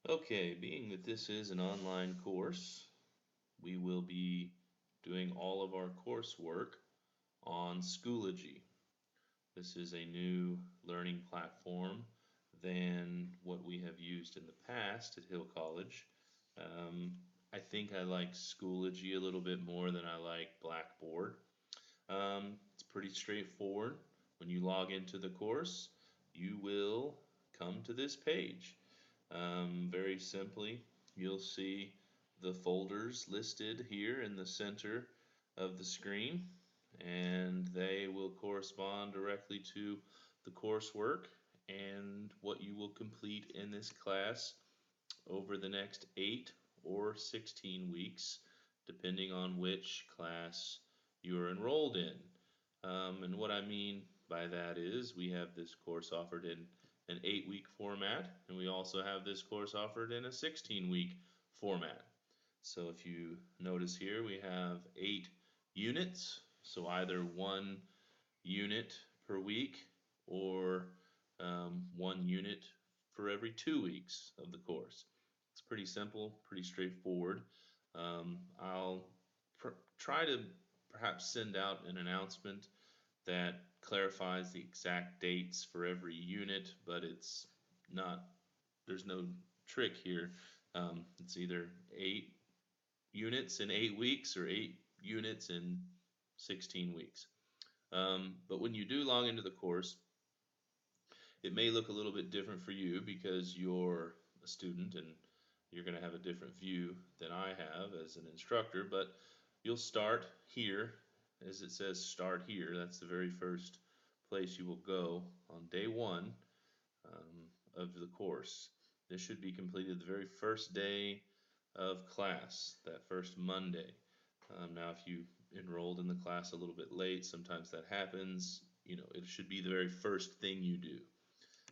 Okay, being that this is an online course, we will be doing all of our coursework on Schoology. This is a new learning platform than what we have used in the past at Hill College. I think I like Schoology a little bit more than I like Blackboard. It's pretty straightforward. When you log into the course, you will come to this page. Very simply, you'll see the folders listed here in the center of the screen, and they will correspond directly to the coursework and what you will complete in this class over the next 8 or 16 weeks, depending on which class you're enrolled in. And what I mean by that is we have this course offered in an 8-week format, and we also have this course offered in a 16-week format. So if you notice here, we have 8 units, so either 1 unit per week or 1 unit for every 2 weeks of the course. It's pretty simple, pretty straightforward. I'll try to perhaps send out an announcement that clarifies the exact dates for every unit, but it's not, there's no trick here. It's either 8 units in 8 weeks or 8 units in 16 weeks. But when you do log into the course, it may look a little bit different for you because you're a student and you're going to have a different view than I have as an instructor, but you'll start here as it says start here. That's the very first place you will go on day one of the course. This should be completed the very first day of class, that first Monday. Now, if you enrolled in the class a little bit late, sometimes that happens. You know, it should be the very first thing you do.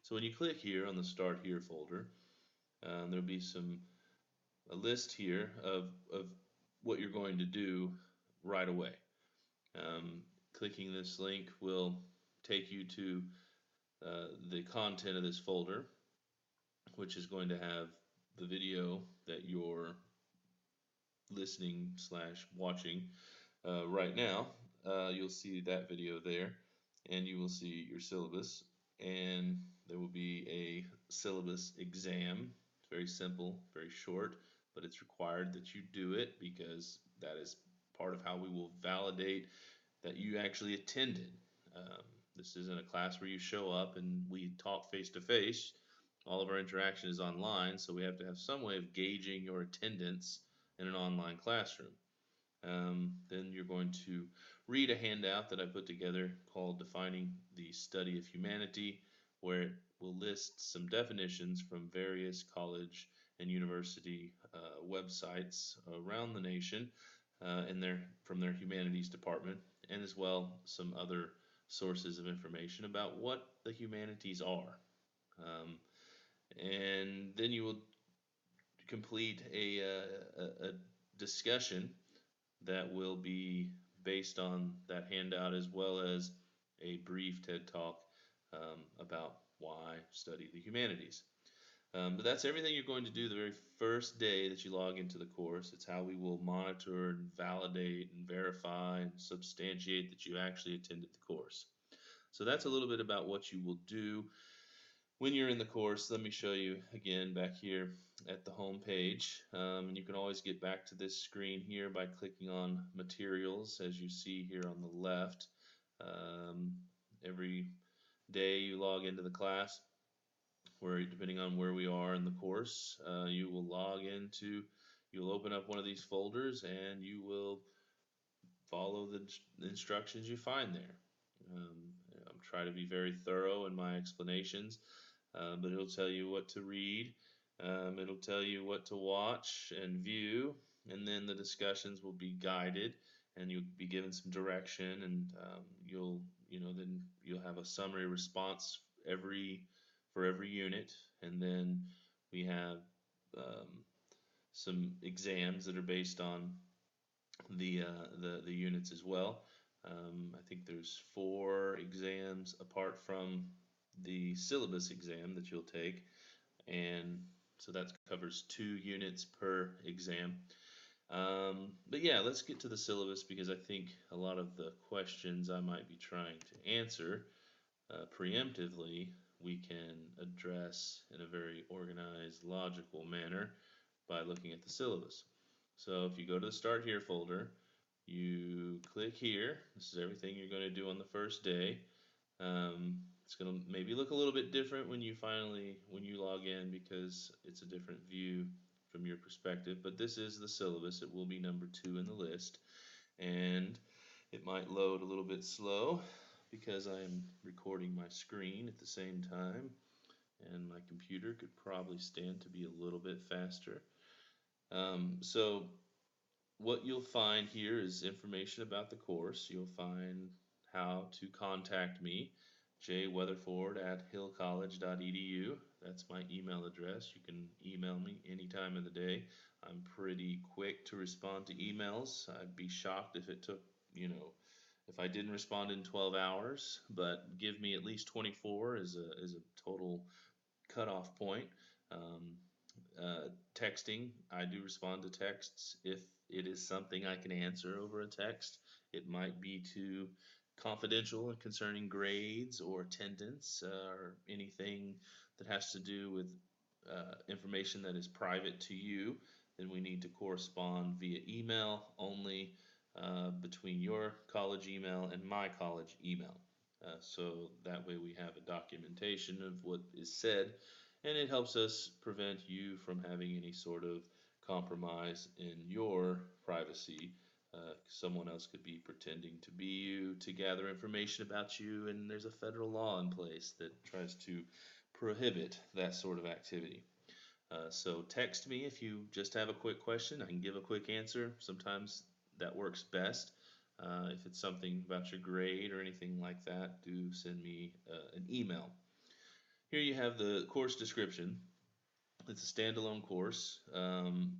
So when you click here on the Start Here folder, there'll be a list here of what you're going to do right away. Clicking this link will take you to the content of this folder, which is going to have the video that you're listening slash watching right now. You'll see that video there, and you will see your syllabus, and there will be a syllabus exam. It's very simple, very short, but it's required that you do it because that is part of how we will validate that you actually attended. This isn't a class where you show up and we talk face to face. All of our interaction is online, so we have to have some way of gauging your attendance in an online classroom. Then you're going to read a handout that I put together called Defining the Study of Humanity, where it will list some definitions from various college and university websites around the nation from their humanities department, and as well some other sources of information about what the humanities are. Um, and then you will complete a discussion that will be based on that handout as well as a brief TED Talk about why study the humanities. But that's everything you're going to do the very first day that you log into the course. It's how we will monitor and validate and verify and substantiate that you actually attended the course. So that's a little bit about what you will do when you're in the course. Let me show you again back here at the home page. And you can always get back to this screen here by clicking on materials, as you see here on the left. Every day you log into the class, where depending on where we are in the course, you will you'll open up one of these folders and you will follow the instructions you find there. I'm trying to be very thorough in my explanations, but it'll tell you what to read, it'll tell you what to watch and view, and then the discussions will be guided and you'll be given some direction, and then you'll have a summary response for every unit, and then we have um, some exams that are based on the units as well. I think there's 4 exams apart from the syllabus exam that you'll take, and So that covers 2 units per exam. But yeah, let's get to the syllabus because I think a lot of the questions I might be trying to answer preemptively, we can address in a very organized, logical manner by looking at the syllabus. So if you go to the Start Here folder, you click here. This is everything you're going to do on the first day. It's going to maybe look a little bit different when you log in because it's a different view from your perspective. But this is the syllabus. It will be number 2 in the list. And it might load a little bit slow because I am recording my screen at the same time. And my computer could probably stand to be a little bit faster. So what you'll find here is information about the course. You'll find how to contact me, jweatherford@hillcollege.edu. That's my email address. You can email me any time of the day. I'm pretty quick to respond to emails. I'd be shocked if it took, if I didn't respond in 12 hours, but give me at least 24 as a total cutoff point. Um, Texting, I do respond to texts if it is something I can answer over a text. It might be to confidential and concerning grades or attendance or anything that has to do with information that is private to you. Then we need to correspond via email only between your college email and my college email. So that way we have a documentation of what is said, and it helps us prevent you from having any sort of compromise in your privacy. Someone else could be pretending to be you to gather information about you, and there's a federal law in place that tries to prohibit that sort of activity. So text me if you just have a quick question. I can give a quick answer. Sometimes that works best. If it's something about your grade or anything like that, do send me an email. Here you have the course description. It's a standalone course.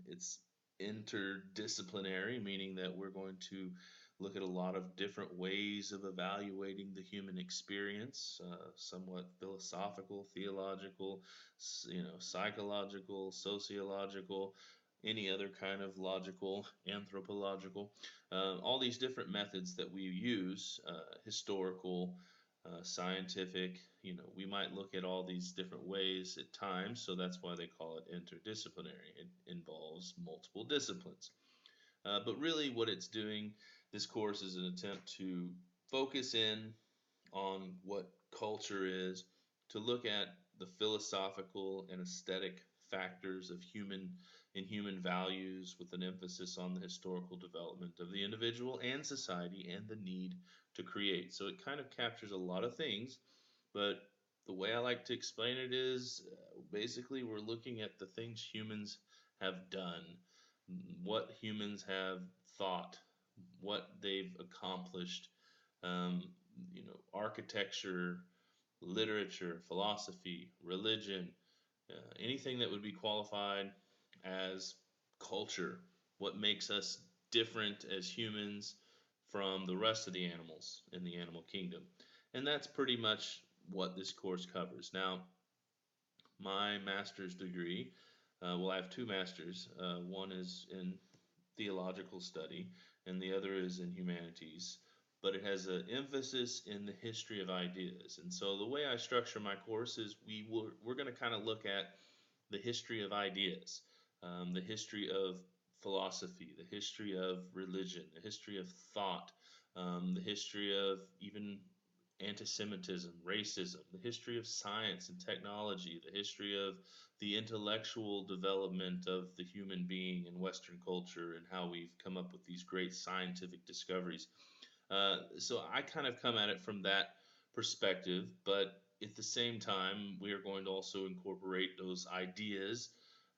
It's interdisciplinary, meaning that we're going to look at a lot of different ways of evaluating the human experience, somewhat philosophical, theological, psychological, sociological, any other kind of logical, anthropological, all these different methods that we use, historical, scientific, we might look at all these different ways at times, so that's why they call it interdisciplinary. It involves multiple disciplines. But really, what it's doing, this course is an attempt to focus in on what culture is, to look at the philosophical and aesthetic factors of human values with an emphasis on the historical development of the individual and society and the need to create. So it kind of captures a lot of things, but the way I like to explain it is basically we're looking at the things humans have done, what humans have thought, what they've accomplished, um, architecture, literature, philosophy, religion, anything that would be qualified as culture, what makes us different as humans from the rest of the animals in the animal kingdom. And that's pretty much what this course covers. Now, my master's degree, well, I have 2 masters. One is in theological study, and the other is in humanities. But it has an emphasis in the history of ideas. And so the way I structure my course is we're going to kind of look at the history of ideas, the history of philosophy, the history of religion, the history of thought, the history of even anti-Semitism, racism, the history of science and technology, the history of the intellectual development of the human being in Western culture and how we've come up with these great scientific discoveries. So I kind of come at it from that perspective, but at the same time, we are going to also incorporate those ideas,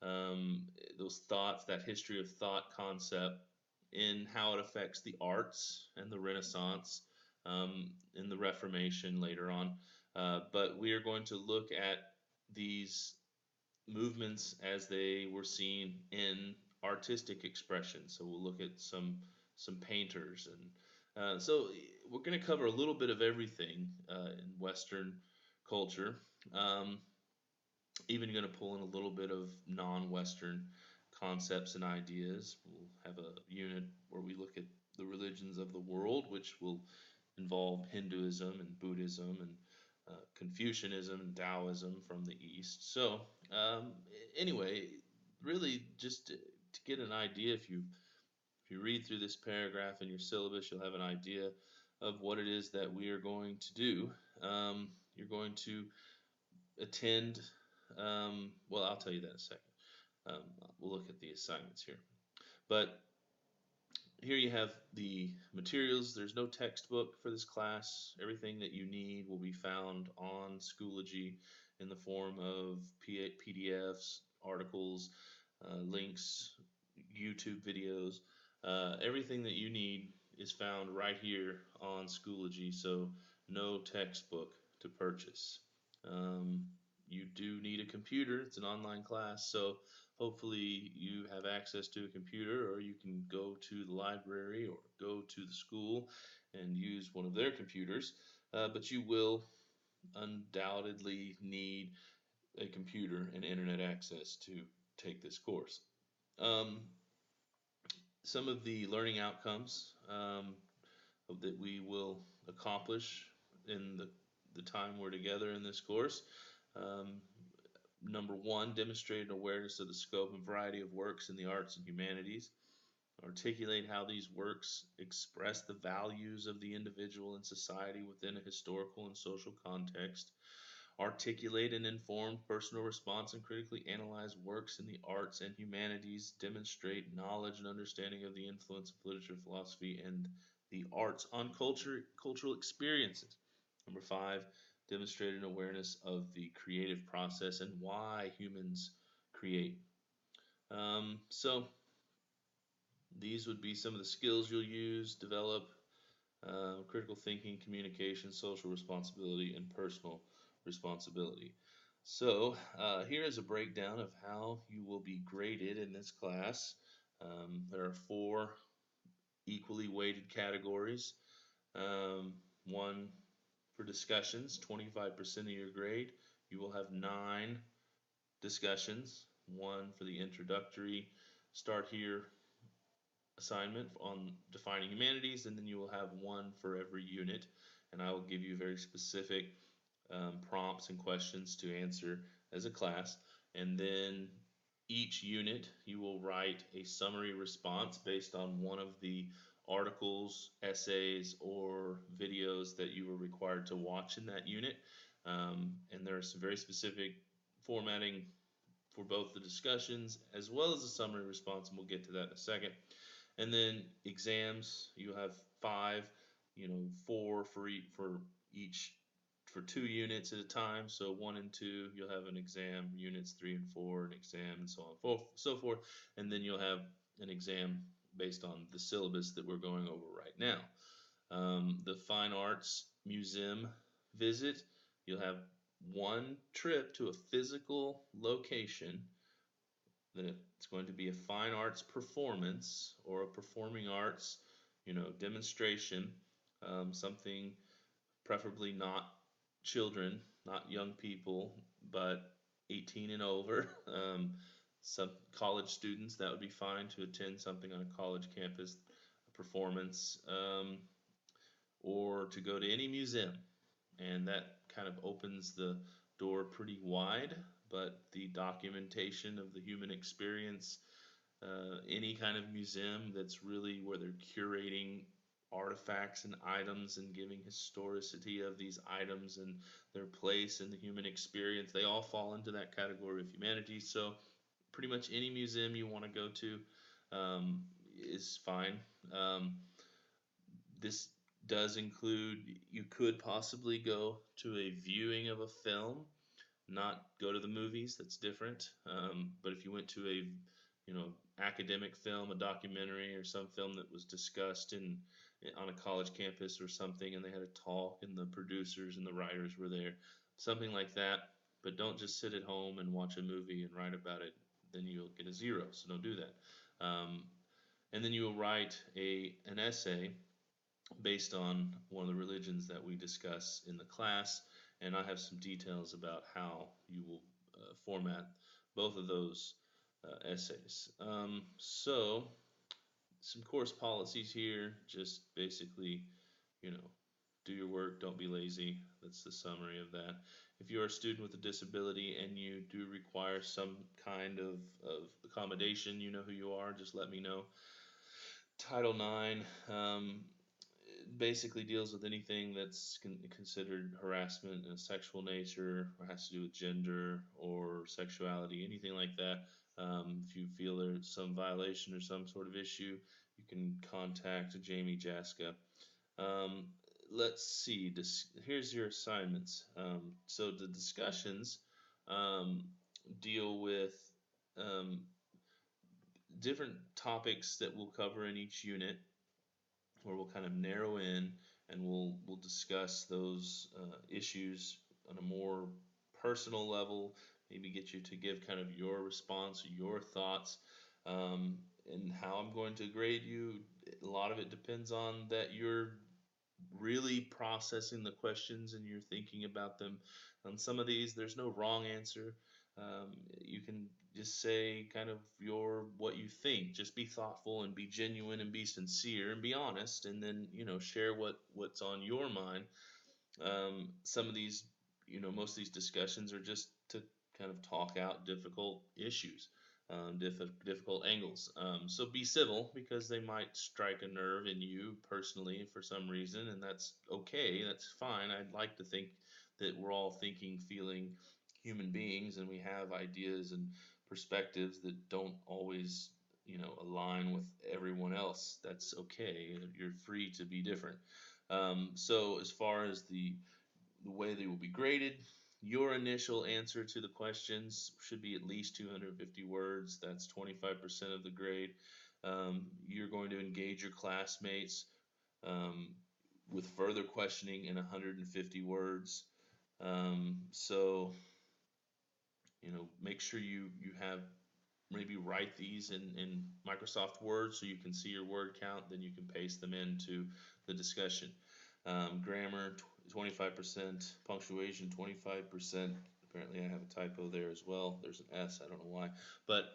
those thoughts, that history of thought concept in how it affects the arts and the Renaissance, in the Reformation later on. But we are going to look at these movements as they were seen in artistic expression. So we'll look at some painters, and so we're going to cover a little bit of everything in Western culture. Even going to pull in a little bit of non-Western concepts and ideas. We'll have a unit where we look at the religions of the world, which will involve Hinduism and Buddhism and Confucianism and Taoism from the East. So, um, anyway, really just to get an idea, if you read through this paragraph in your syllabus, you'll have an idea of what it is that we are going to do. You're going to attend. Well, I'll tell you that in a second. Um, we'll look at the assignments here. But here you have the materials. There's no textbook for this class. Everything that you need will be found on Schoology in the form of PDFs, articles, links, YouTube videos. Everything that you need is found right here on Schoology, so no textbook to purchase. Um, you do need a computer. It's an online class, so hopefully you have access to a computer, or you can go to the library or go to the school and use one of their computers. But you will undoubtedly need a computer and internet access to take this course. Um, some of the learning outcomes that we will accomplish in the time we're together in this course. Um, Number one, demonstrate an awareness of the scope and variety of works in the arts and humanities. Articulate how these works express the values of the individual and society within a historical and social context. Articulate an informed personal response and critically analyze works in the arts and humanities. Demonstrate knowledge and understanding of the influence of literature, philosophy, and the arts on cultural experiences. Number five, demonstrate an awareness of the creative process and why humans create. So these would be some of the skills you'll use, develop critical thinking, communication, social responsibility, and personal responsibility. So here is a breakdown of how you will be graded in this class. There are four equally weighted categories. One for discussions, 25% of your grade. You will have 9 discussions, one for the introductory start here assignment on defining humanities, and then you will have one for every unit. And I will give you very specific prompts and questions to answer as a class. And then each unit, you will write a summary response based on one of the articles, essays, or videos that you were required to watch in that unit. And there are some very specific formatting for both the discussions as well as the summary response, and we'll get to that in a second. And then exams, you have 5, 4 for each for 2 units at a time. So 1 and 2, you'll have an exam. Units 3 and 4, an exam, and so on, so forth. And then you'll have an exam based on the syllabus that we're going over right now. The fine arts museum visit, you'll have one trip to a physical location. That it's going to be a fine arts performance or a performing arts, demonstration, something preferably not children, not young people, but 18 and over. Some college students, that would be fine to attend something on a college campus, a performance, or to go to any museum. And that kind of opens the door pretty wide, but the documentation of the human experience, any kind of museum that's really where they're curating artifacts and items and giving historicity of these items and their place in the human experience, they all fall into that category of humanities. So pretty much any museum you want to go to is fine. This does include, you could possibly go to a viewing of a film, not go to the movies. That's different. But if you went to a academic film, a documentary, or some film that was discussed on a college campus or something, and they had a talk, and the producers and the writers were there, something like that. But don't just sit at home and watch a movie and write about it. Then you'll get a 0. So don't do that. And then you will write an essay based on one of the religions that we discuss in the class, and I have some details about how you will format both of those essays. So some course policies here, just basically, you know, do your work, don't be lazy. That's the summary of that. If you're a student with a disability and you do require some kind of accommodation, you know who you are, just let me know. Title IX basically deals with anything that's considered harassment in a sexual nature or has to do with gender or sexuality, anything like that. If you feel there's some violation or some sort of issue, you can contact Jamie Jaska. Um, let's see. Here's your assignments. So the discussions um, deal with um, different topics that we'll cover in each unit, where we'll kind of narrow in and we'll discuss those issues on a more personal level. Maybe get you to give kind of your response, your thoughts, and how I'm going to grade you. A lot of it depends on that you're really processing the questions and you're thinking about them. On some of these, there's no wrong answer. You can just say kind of your what you think. Just be thoughtful and be genuine and be sincere and be honest, and then share what's on your mind. Some of these, most of these discussions are just to kind of talk out difficult issues, difficult angles. So be civil because they might strike a nerve in you personally for some reason, and that's okay. That's fine. I'd like to think that we're all thinking, feeling human beings, and we have ideas and perspectives that don't always, align with everyone else. That's okay. You're free to be different. So as far as the way they will be graded, your initial answer to the questions should be at least 250 words. That's 25% of the grade. You're going to engage your classmates um, with further questioning in 150 words. So, make sure you have maybe write these in Microsoft Word so you can see your word count, then you can paste them into the discussion. Grammar, 25%, punctuation, 25%. Apparently, I have a typo there as well. There's an S, I don't know why. But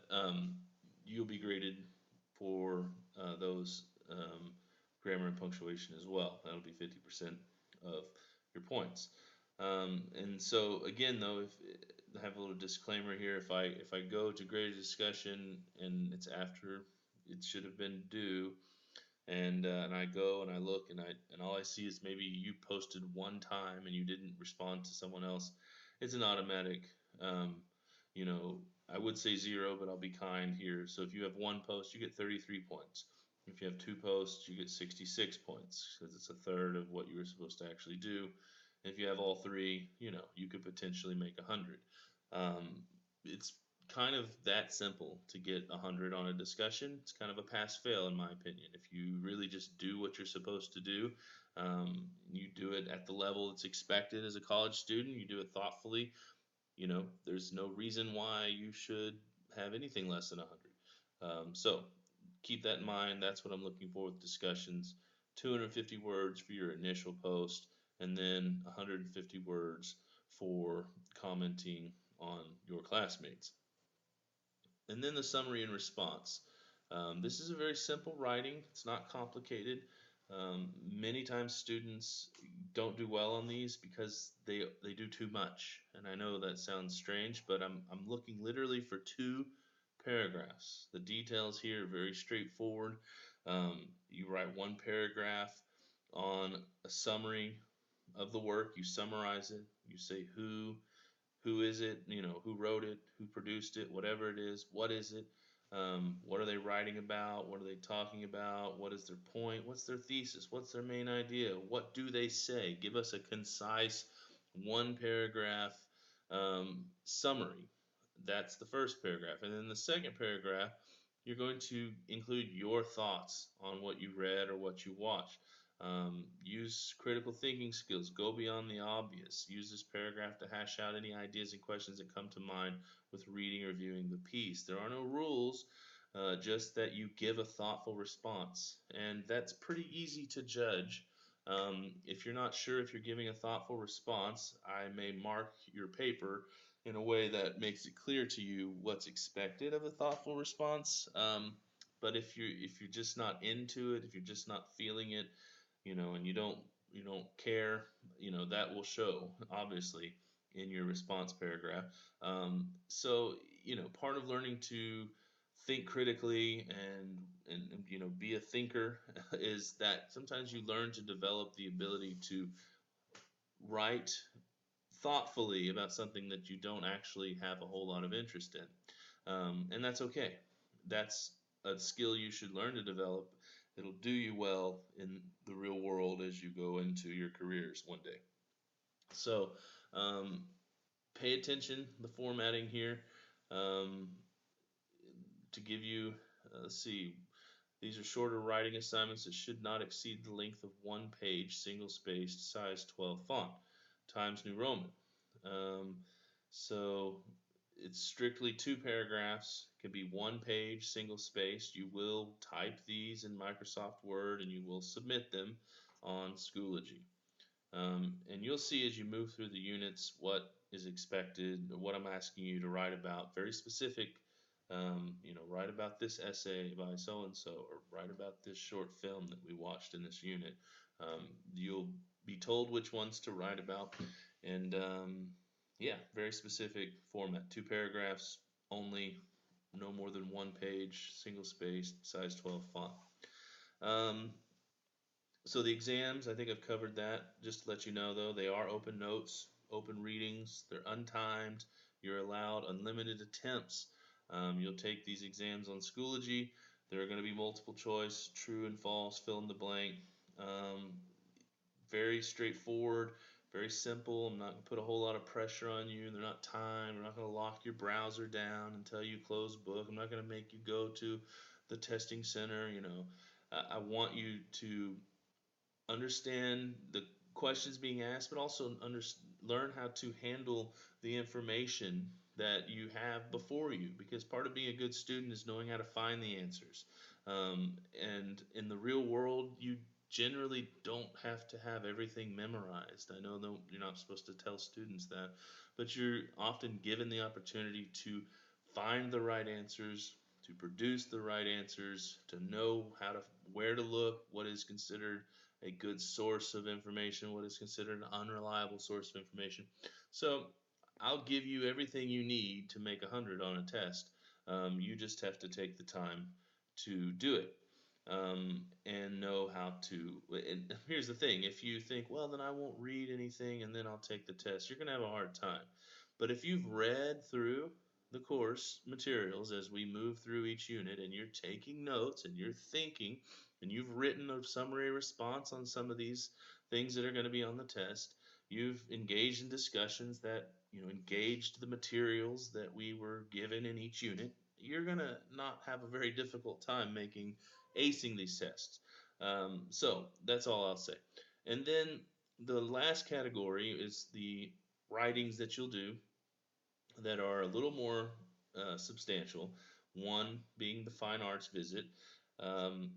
you'll be graded for those grammar and punctuation as well. That'll be 50% of your points. And so again, though, if I have a little disclaimer here, if I go to grade discussion and it's after it should have been due, and I go and I look and all I see is maybe you posted one time and you didn't respond to someone else, it's an automatic. Um, you know, I would say 0, but I'll be kind here. So if you have one post, you get 33 points. If you have two posts, you get 66 points because it's a third of what you were supposed to actually do. If you have all three, you could potentially make 100. It's kind of that simple to get 100 on a discussion. It's kind of a pass fail, in my opinion. If you really just do what you're supposed to do, you do it at the level that's expected as a college student, you do it thoughtfully, there's no reason why you should have anything less than 100. So keep that in mind. That's what I'm looking for with discussions. 250 words for your initial post, and then 150 words for commenting on your classmates. And then the summary and response. This is a very simple writing. It's not complicated. Many times students don't do well on these because they do too much. And I know that sounds strange, but I'm looking literally for 2 paragraphs. The details here are very straightforward. You write 1 paragraph on a summary of the work. You summarize it. You say who is it, who wrote it, who produced it, whatever it is, what is it, what are they writing about, what are they talking about, what is their point, what's their thesis, what's their main idea, what do they say. Give us a concise 1 paragraph summary. That's the first paragraph. And then the second paragraph, you're going to include your thoughts on what you read or what you watched. Use critical thinking skills. Go beyond the obvious. Use this paragraph to hash out any ideas and questions that come to mind with reading or viewing the piece. There are no rules, just that you give a thoughtful response. And that's pretty easy to judge. If you're not sure if you're giving a thoughtful response, I may mark your paper in a way that makes it clear to you what's expected of a thoughtful response. But if you're just not into it, if you're just not feeling it, and you don't care, that will show obviously in your response paragraph. So part of learning to think critically and be a thinker is that sometimes you learn to develop the ability to write thoughtfully about something that you don't actually have a whole lot of interest in. And that's okay. That's a skill you should learn to develop. It'll do you well in the real world as you go into your careers one day. So, um, pay attention the formatting here, um, to give you. Let's see. These are shorter writing assignments that should not exceed the length of one page, single spaced, size 12 font, Times New Roman. Um, so it's strictly two paragraphs. It can be one page, single spaced. You will type these in Microsoft Word and you will submit them on Schoology. And you'll see as you move through the units what is expected, what I'm asking you to write about. Very specific, write about this essay by so and so, or write about this short film that we watched in this unit. You'll be told which ones to write about, and yeah, very specific format. Two paragraphs only, no more than one page, single spaced, size 12 font. Um, so the exams, I think I've covered that. Just to let you know, though, they are open notes, open readings. They're untimed. You're allowed unlimited attempts. You'll take these exams on Schoology. There are going to be multiple choice, true and false, fill in the blank. Um, Very straightforward, very simple. I'm not going to put a whole lot of pressure on you. They're not timed. We're not going to lock your browser down and tell you close book. I'm not going to make you go to the testing center. I want you to understand the questions being asked, but also learn how to handle the information that you have before you. Because part of being a good student is knowing how to find the answers. And in the real world, you generally don't have to have everything memorized. I know that you're not supposed to tell students that, but you're often given the opportunity to find the right answers, to produce the right answers, to know where to look, what is considered a good source of information, what is considered an unreliable source of information. So I'll give you everything you need to make 100 on a test. You just have to take the time to do it, and know how to. And here's the thing: if you think, well, then I won't read anything and then I'll take the test, you're going to have a hard time. But if you've read through the course materials as we move through each unit and you're taking notes and you're thinking and you've written a summary response on some of these things that are going to be on the test, you've engaged in discussions that engaged the materials that we were given in each unit, you're going to not have a very difficult time acing these tests. So that's all I'll say. And then the last category is the writings that you'll do that are a little more substantial. One being the fine arts visit.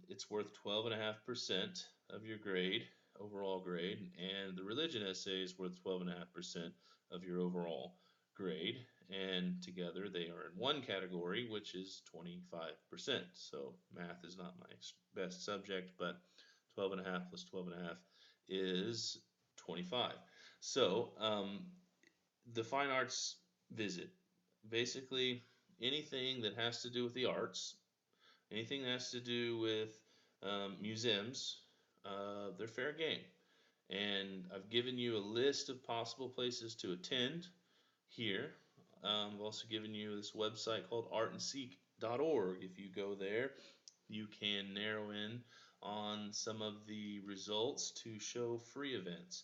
It's worth 12.5% of your grade, overall grade, and the religion essay is worth 12.5% of your overall grade. And together they are in one category, which is 25%. So math is not my best subject, but 12.5 plus 12.5 is 25. So the fine arts visit. Basically, anything that has to do with the arts, anything that has to do with museums, they're fair game. And I've given you a list of possible places to attend here. I've also given you this website called artandseek.org. If you go there, you can narrow in on some of the results to show free events.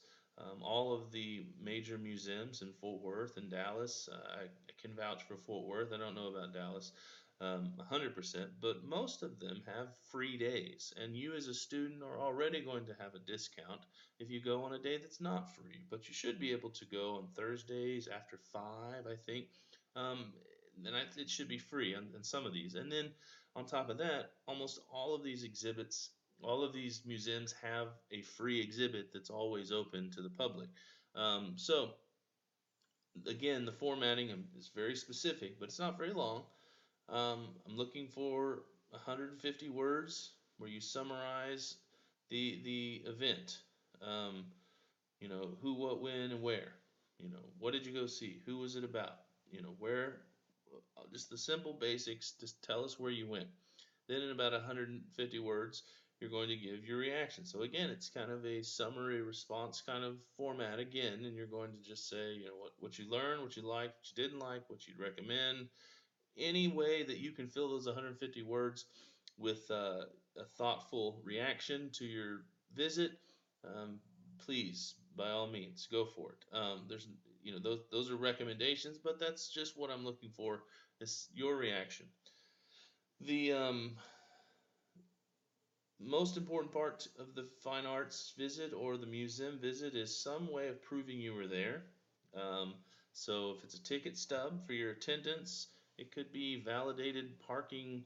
All of the major museums in Fort Worth and Dallas, I can vouch for Fort Worth. I don't know about Dallas 100%, but most of them have free days. And you as a student are already going to have a discount if you go on a day that's not free. But you should be able to go on Thursdays after 5, I think. Um, it should be free on some of these. And then on top of that, almost all of these exhibits, all of these museums have a free exhibit that's always open to the public. So again, the formatting is very specific, but it's not very long. I'm looking for 150 words where you summarize the event. Um, who, what, when, and where. What did you go see? Who was it about? Where. Just the simple basics. Just tell us where you went. Then in about 150 words, you're going to give your reaction. So again, it's kind of a summary response kind of format again, and you're going to just say, what you learned, what you liked, what you didn't like, what you'd recommend, any way that you can fill those 150 words with a thoughtful reaction to your visit. um, Please, by all means, go for it. There's, those are recommendations, but that's just what I'm looking for. Is your reaction. The most important part of the fine arts visit or the museum visit is some way of proving you were there. Um, so if it's a ticket stub for your attendance, it could be validated parking,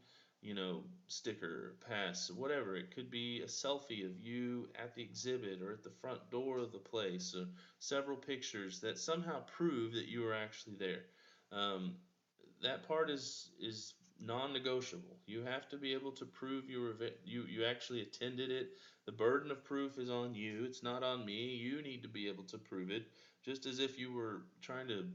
sticker, pass, whatever. It could be a selfie of you at the exhibit or at the front door of the place, or several pictures that somehow prove that you were actually there. Um, that part is non-negotiable. You have to be able to prove you actually attended it. The burden of proof is on you. It's not on me. You need to be able to prove it, just as if you were trying to,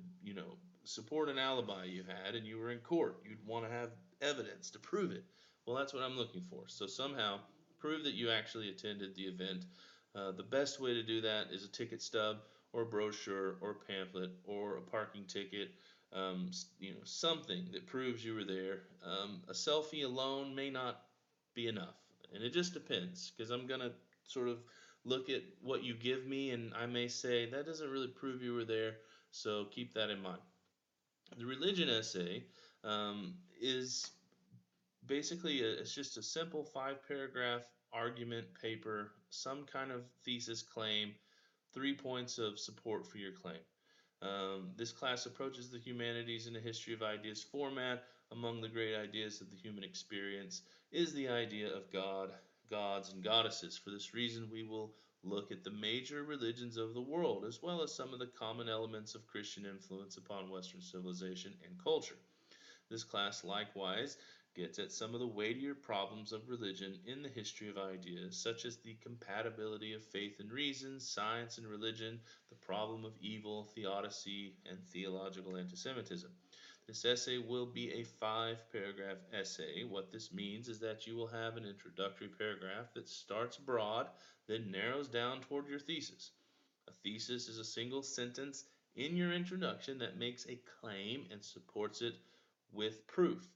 support an alibi you had and you were in court. You'd want to have evidence to prove it. Well, that's what I'm looking for. So somehow prove that you actually attended the event. The best way to do that is a ticket stub or a brochure or a pamphlet or a parking ticket, something that proves you were there. A selfie alone may not be enough, and it just depends because I'm gonna sort of look at what you give me, and I may say that doesn't really prove you were there. So keep that in mind. The religion essay is basically it's just a simple 5 paragraph argument paper, some kind of thesis claim, 3 points of support for your claim. This class approaches the humanities in a history of ideas format. Among the great ideas of the human experience is the idea of God, gods, and goddesses. For this reason, we will look at the major religions of the world, as well as some of the common elements of Christian influence upon Western civilization and culture. This class likewise gets at some of the weightier problems of religion in the history of ideas, such as the compatibility of faith and reason, science and religion, the problem of evil, theodicy, and theological antisemitism. This essay will be a 5 paragraph essay. What this means is that you will have an introductory paragraph that starts broad, then narrows down toward your thesis. A thesis is a single sentence in your introduction that makes a claim and supports it with proof.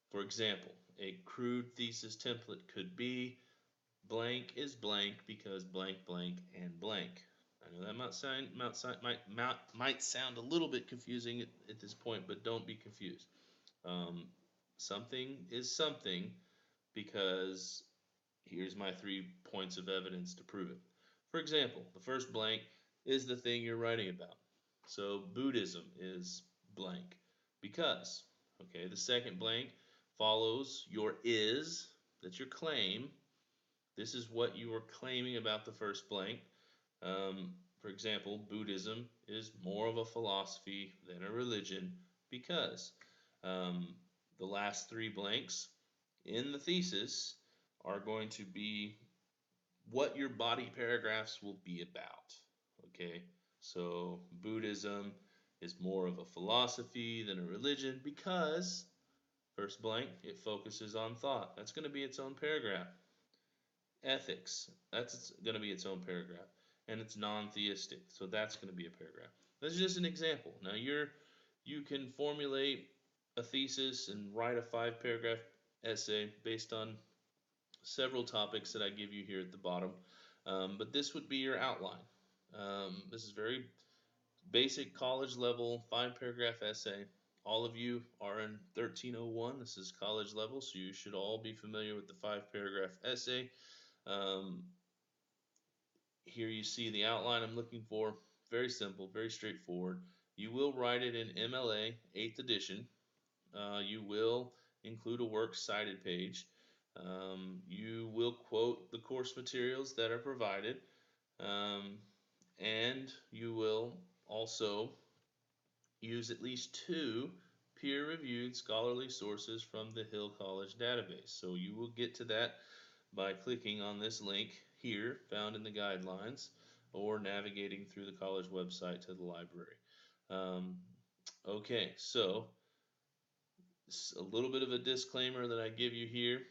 For example, a crude thesis template could be blank is blank because blank, blank, and blank. I know that might sound a little bit confusing at this point, but don't be confused. Um, Something is something because here's my 3 points of evidence to prove it. For example, the first blank is the thing you're writing about. So Buddhism is blank because. Okay, the second blank follows your is, that's your claim. This is what you are claiming about the first blank. For example, Buddhism is more of a philosophy than a religion because. Um, the last 3 blanks in the thesis are going to be what your body paragraphs will be about. Okay, so Buddhism is more of a philosophy than a religion because, first blank, it focuses on thought. That's going to be its own paragraph. Ethics, that's going to be its own paragraph. And it's non-theistic, so that's going to be a paragraph. That's just an example. Now you can formulate a thesis and write a 5 paragraph essay based on several topics that I give you here at the bottom. But this would be your outline. This is very basic college level 5 paragraph essay. All of you are in 1301. This is college level, so you should all be familiar with the 5 paragraph essay. Um, Here you see the outline I'm looking for. Very simple, very straightforward. You will write it in MLA 8th edition. You will include a works cited page. You will quote the course materials that are provided. And you will also use at least two peer-reviewed scholarly sources from the Hill College database. So you will get to that by clicking on this link here, found in the guidelines, or navigating through the college website to the library. Um, okay, so a little bit of a disclaimer that I give you here.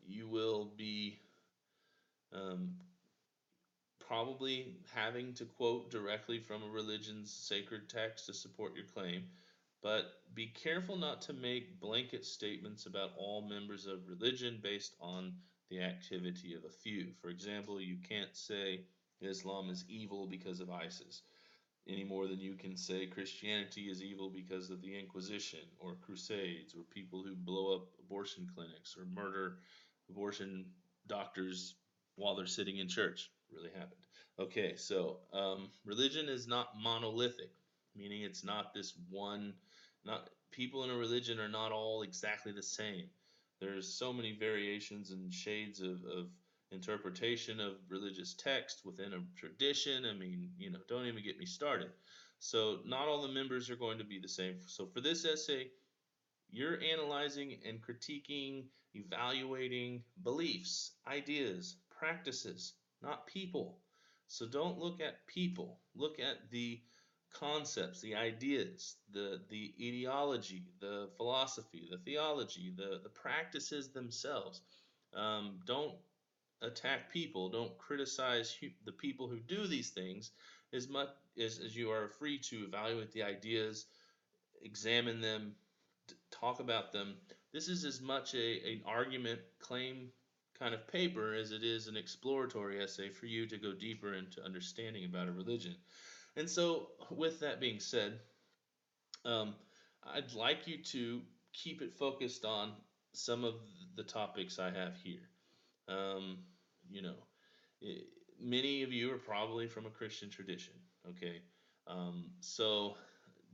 You will be um, probably having to quote directly from a religion's sacred text to support your claim, but be careful not to make blanket statements about all members of religion based on the activity of a few. For example, you can't say Islam is evil because of ISIS any more than you can say Christianity is evil because of the Inquisition or Crusades or people who blow up abortion clinics or murder abortion doctors while they're sitting in church. Really happened. Okay, so religion is not monolithic, meaning it's not this one. Not people in a religion are not all exactly the same. There's so many variations and shades of interpretation of religious text within a tradition. I mean, don't even get me started. So, not all the members are going to be the same. So, for this essay, you're analyzing and critiquing, evaluating beliefs, ideas, practices, not people. So, don't look at people, look at the concepts, the ideas, the ideology, the philosophy, the theology, the practices themselves. Don't attack people. Don't criticize the people who do these things as much as you are free to evaluate the ideas, examine them, talk about them. This is as much an argument claim kind of paper as it is an exploratory essay for you to go deeper into understanding about a religion. And so, with that being said, um, I'd like you to keep it focused on some of the topics I have here. Um, you know, i- Many of you are probably from a Christian tradition. Okay, so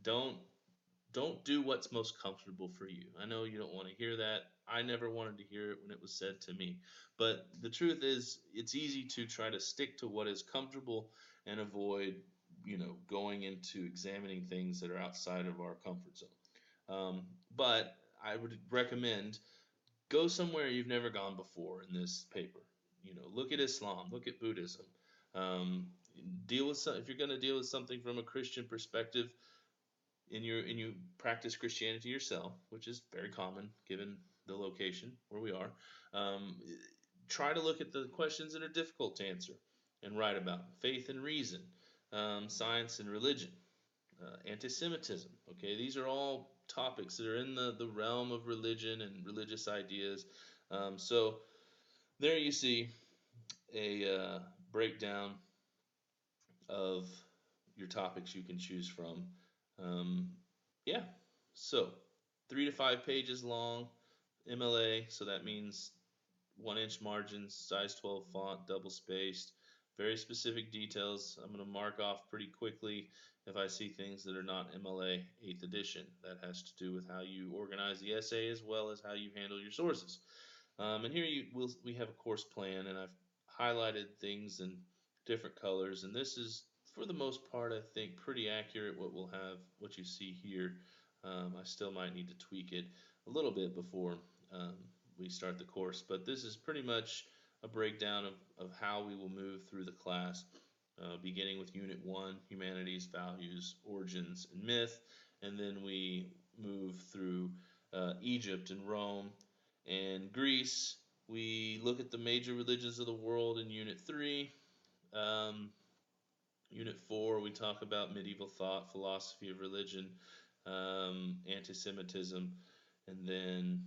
don't don't do what's most comfortable for you. I know you don't want to hear that. I never wanted to hear it when it was said to me. But the truth is, it's easy to try to stick to what is comfortable and avoid, going into examining things that are outside of our comfort zone. Um, but I would recommend go somewhere you've never gone before in this paper. Look at Islam, look at Buddhism. Um, Deal with if you're going to deal with something from a Christian perspective, and you practice Christianity yourself, which is very common given the location where we are. Um, Try to look at the questions that are difficult to answer and write about faith and reason, science and religion, anti-Semitism. Okay, these are all topics that are in the realm of religion and religious ideas. So there you see a breakdown of your topics you can choose from. Um, yeah, so 3 to 5 pages long, MLA, so that means 1 inch margins, size 12 font, double spaced, very specific details. I'm going to mark off pretty quickly if I see things that are not MLA 8th edition. That has to do with how you organize the essay as well as how you handle your sources. And here we have a course plan, and I've highlighted things in different colors. And this is, for the most part, I think pretty accurate. What you see here. I still might need to tweak it a little bit before um, we start the course, but this is pretty much a breakdown of how we will move through the class, beginning with Unit 1, Humanities, Values, Origins, and Myth, and then we move through Egypt and Rome and Greece. We look at the major religions of the world in Unit 3. Um, Unit 4, we talk about medieval thought, philosophy of religion, anti Semitism, and then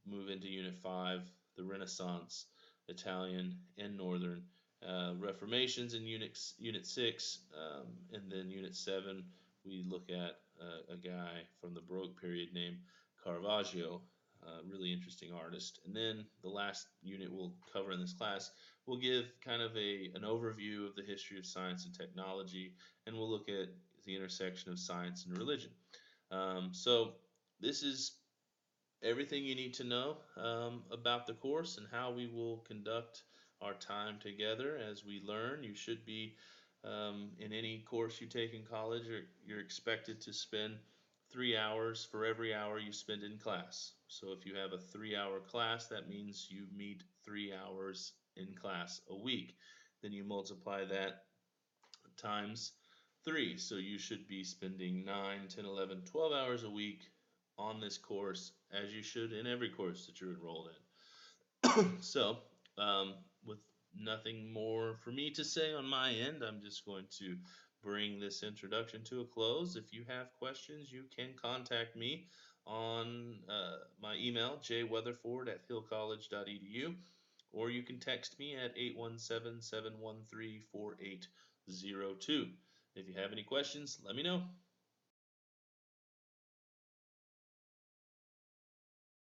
move into Unit 5, the Renaissance, Italian and Northern, Reformations in Unit 6, and then Unit 7, we look at a guy from the Baroque period named Caravaggio, really interesting artist. And then the last unit we'll cover in this class will give kind of an overview of the history of science and technology, and we'll look at the intersection of science and religion. So this is everything you need to know about the course and how we will conduct our time together as we learn. You should be In any course you take in college, you're expected to spend 3 hours for every hour you spend in class. So if you have a 3 hour class, that means you meet 3 hours in class a week. Then you multiply that times 3. So you should be spending 9, 10, 11, 12 hours a week on this course, as you should in every course that you're enrolled in. So, with nothing more for me to say on my end, I'm just going to bring this introduction to a close. If you have questions, you can contact me on my email, jweatherford@hillcollege.edu, or you can text me at 817-713-4802. If you have any questions, let me know.